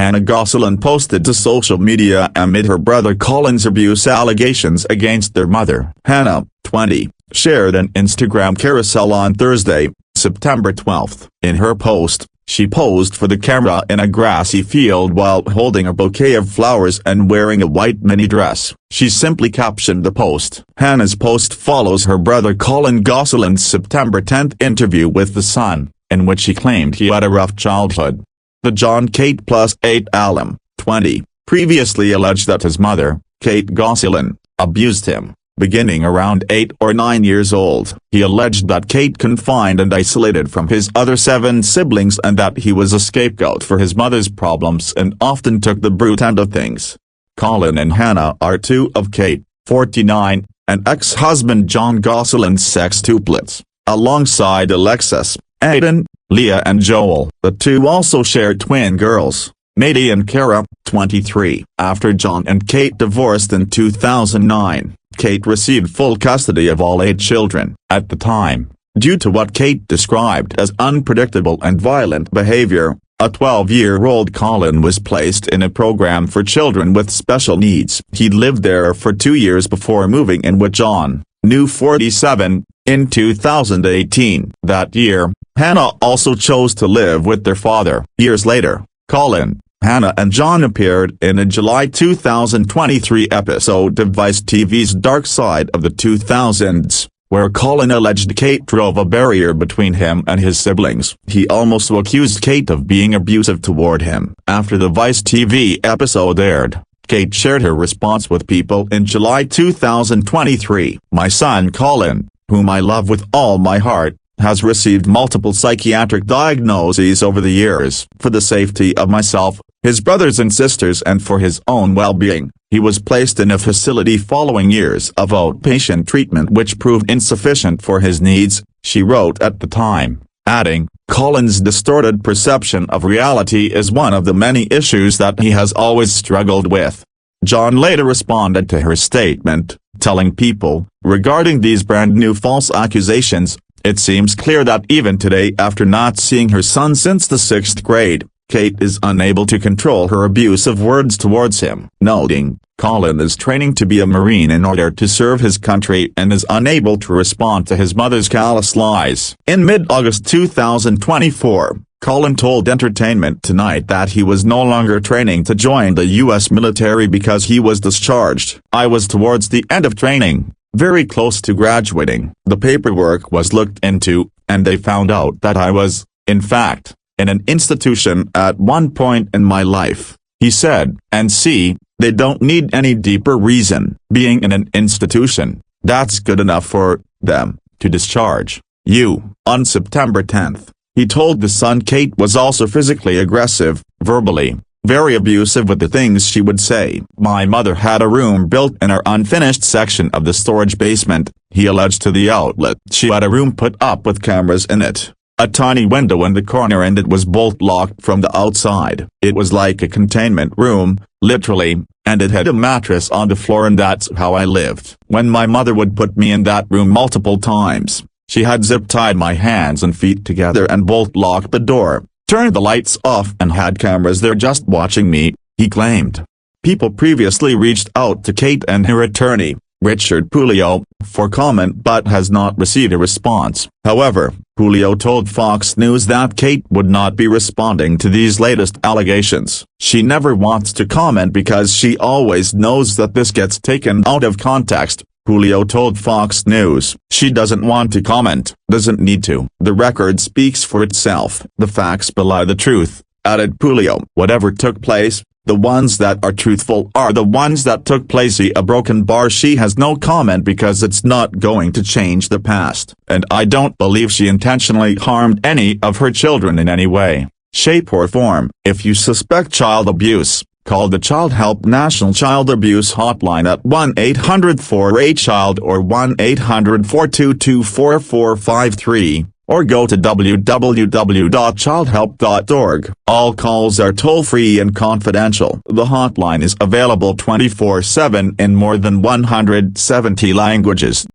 Hannah Gosselin posted to social media amid her brother Collin's abuse allegations against their mother. Hannah, 20, shared an Instagram carousel on Thursday, September 12. In her post, she posed for the camera in a grassy field while holding a bouquet of flowers and wearing a white mini dress. She simply captioned the post. Hannah's post follows her brother Collin Gosselin's September 10 interview with The Sun, in which he claimed he had a rough childhood. The John Kate plus 8 alum, 20, previously alleged that his mother, Kate Gosselin, abused him. Beginning around 8 or 9 years old, he alleged that Kate confined and isolated from his other 7 siblings and that he was a scapegoat for his mother's problems and often took the brunt end of things. Collin and Hannah are two of Kate, 49, and ex-husband John Gosselin's sextuplets, alongside Alexis, Aiden, Leah and Joel. The two also share twin girls, Maddie and Kara, 23. After John and Kate divorced in 2009, Kate received full custody of all 8 children. At the time, due to what Kate described as unpredictable and violent behavior, a 12-year-old Collin was placed in a program for children with special needs. He lived there for 2 years before moving in with John, new 47, in 2018. That year, Hannah also chose to live with their father. Years later, Collin, Hannah and John appeared in a July 2023 episode of Vice TV's Dark Side of the 2000s, where Collin alleged Kate drove a barrier between him and his siblings. He also accused Kate of being abusive toward him. After the Vice TV episode aired, Kate shared her response with People in July 2023. My son Collin, whom I love with all my heart, has received multiple psychiatric diagnoses over the years. For the safety of myself, his brothers and sisters and for his own well-being, he was placed in a facility following years of outpatient treatment which proved insufficient for his needs, she wrote at the time, adding, Collin's distorted perception of reality is one of the many issues that he has always struggled with. John later responded to her statement, telling People, regarding these brand new false accusations, it seems clear that even today, after not seeing her son since the 6th grade, Kate is unable to control her abusive words towards him. Noting, Collin is training to be a Marine in order to serve his country and is unable to respond to his mother's callous lies. In mid-August 2024, Collin told Entertainment Tonight that he was no longer training to join the U.S. military because he was discharged. I was towards the end of training, very close to graduating. The paperwork was looked into, and they found out that I was, in fact, in an institution at one point in my life, he said. And see, they don't need any deeper reason. Being in an institution, that's good enough for them to discharge you. On September 10, he told The Sun Kate was also physically aggressive, verbally, very abusive with the things she would say. My mother had a room built in our unfinished section of the storage basement, he alleged to the outlet. She had a room put up with cameras in it, a tiny window in the corner, and it was bolt-locked from the outside. It was like a containment room, literally, and it had a mattress on the floor, and that's how I lived. When my mother would put me in that room multiple times, she had zip-tied my hands and feet together and bolt-locked the door, turned the lights off and had cameras there just watching me, he claimed. People previously reached out to Kate and her attorney, Richard Puleo, for comment but has not received a response. However, Puleo told Fox News that Kate would not be responding to these latest allegations. She never wants to comment because she always knows that this gets taken out of context, Puleo told Fox News. She doesn't want to comment, doesn't need to. The record speaks for itself. The facts belie the truth, added Puleo. Whatever took place, the ones that are truthful are the ones that took place. A broken bar. She has no comment because it's not going to change the past. And I don't believe she intentionally harmed any of her children in any way, shape or form. If you suspect child abuse, call the Child Help National Child Abuse Hotline at 1-800-4-8-CHILD or 1-800-422-4453. Or go to www.childhelp.org. All calls are toll-free and confidential. The hotline is available 24/7 in more than 170 languages.